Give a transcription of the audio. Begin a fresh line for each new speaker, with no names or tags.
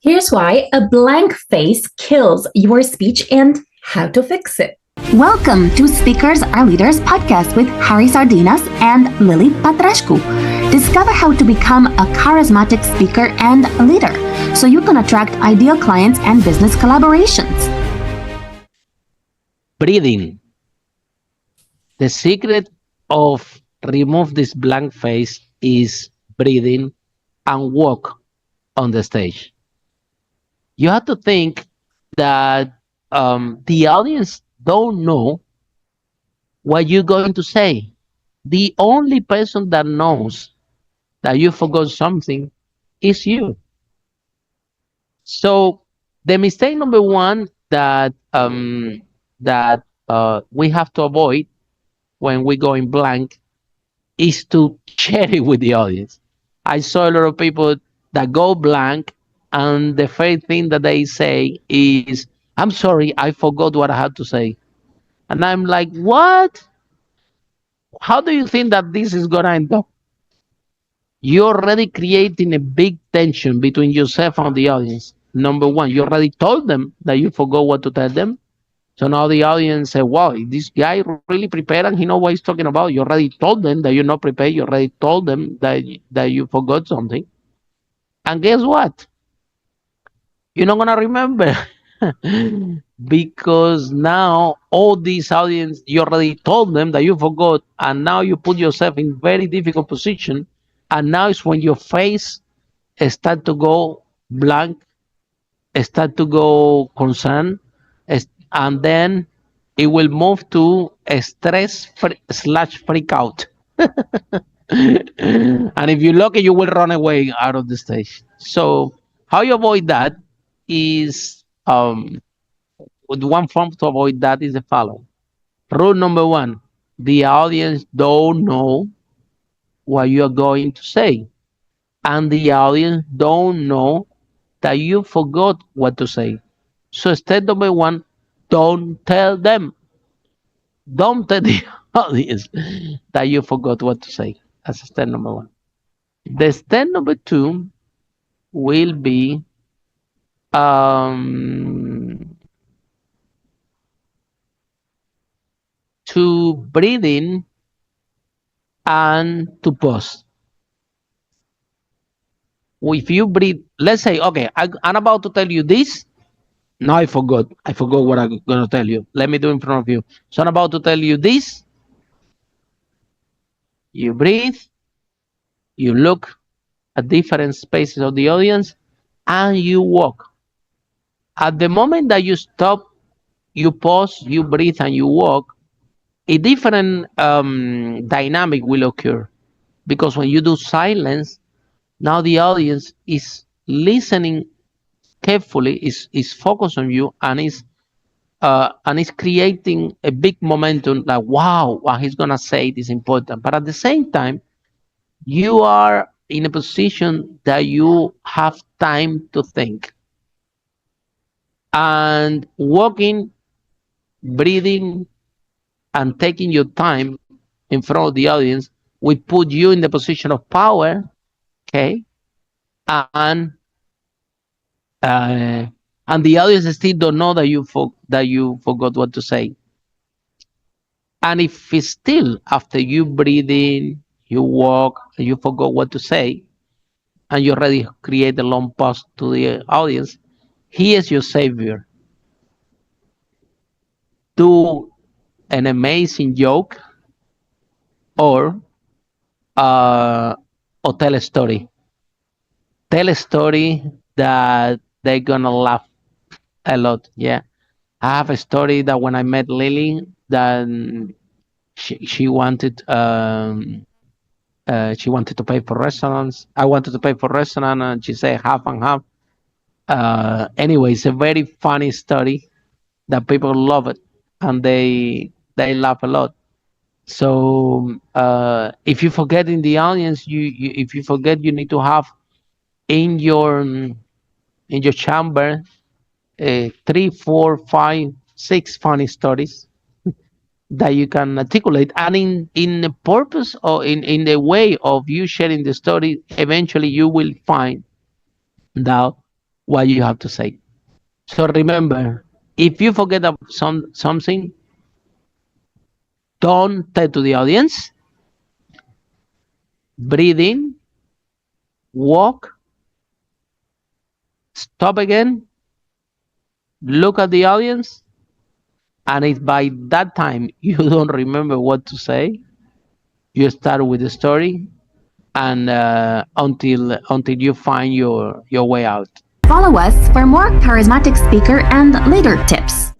Here's why a blank face kills your speech and how to fix it.
Welcome to Speakers Are Leaders podcast with Harry Sardinas and Lily Patrascu. Discover how to become a charismatic speaker and leader so you can attract ideal clients and business collaborations.
Breathing. The secret of remove this blank face is breathing and walk on the stage. You have to think that the audience don't know what you're going to say. The only person that knows that you forgot something is you. So the mistake number one that we have to avoid when we go in blank is to share it with the audience. I saw a lot of people that go blank, and the first thing that they say is, "I'm sorry, I forgot what I had to say." And I'm like, what? How do you think that this is gonna end up? You're already creating a big tension between yourself and the audience. Number one, you already told them that you forgot what to tell them. So now the audience say, wow, this guy really prepared and he knows what he's talking about. You already told them that you're not prepared. You already told them that you forgot something. And guess what? You're not going to remember. Because now all this audience, you already told them that you forgot. And now you put yourself in very difficult position. And now it's when your face start to go blank, start to go concern, and then it will move to a stress / freak out. And if you're lucky, you will run away out of the stage. So how you avoid that is one form to avoid that is the following. Rule number one, the audience don't know what you're going to say. And the audience don't know that you forgot what to say. So step number one, don't tell them. Don't tell the audience that you forgot what to say. That's step number one. The step number two will be to breathe in and to pause. If you breathe, let's say, okay, I'm about to tell you this. Now I forgot. I forgot what I'm going to tell you. Let me do in front of you. So I'm about to tell you this. You breathe. You look at different spaces of the audience and you walk. At the moment that you stop, you pause, you breathe, and you walk, a different dynamic will occur. Because when you do silence, now the audience is listening carefully, is focused on you, and is creating a big momentum like, wow, what he's going to say is important. But at the same time, you are in a position that you have time to think. And walking, breathing, and taking your time in front of the audience will put you in the position of power, okay? And the audience still don't know that you forgot what to say. And if it's still after you breathe in, you walk, and you forgot what to say, and you already create a long pause to the audience, he is your savior. Do an amazing joke or tell a story. Tell a story that they're gonna laugh a lot. Yeah, I have a story that when I met Lily, that she wanted to pay for restaurants. I wanted to pay for restaurant, and she said half and half. Anyway, it's a very funny story that people love it, and they laugh a lot. So if you forget in the audience, if you forget, you need to have in your chamber 3, 4, 5, 6 funny stories that you can articulate, and in the purpose or in the way of you sharing the story, eventually you will find that what you have to say. So remember, if you forget of something, don't tell to the audience. Breathe in, walk, stop again, look at the audience, and if by that time you don't remember what to say, you start with the story, and until you find your way out.
Follow us for more charismatic speaker and leader tips.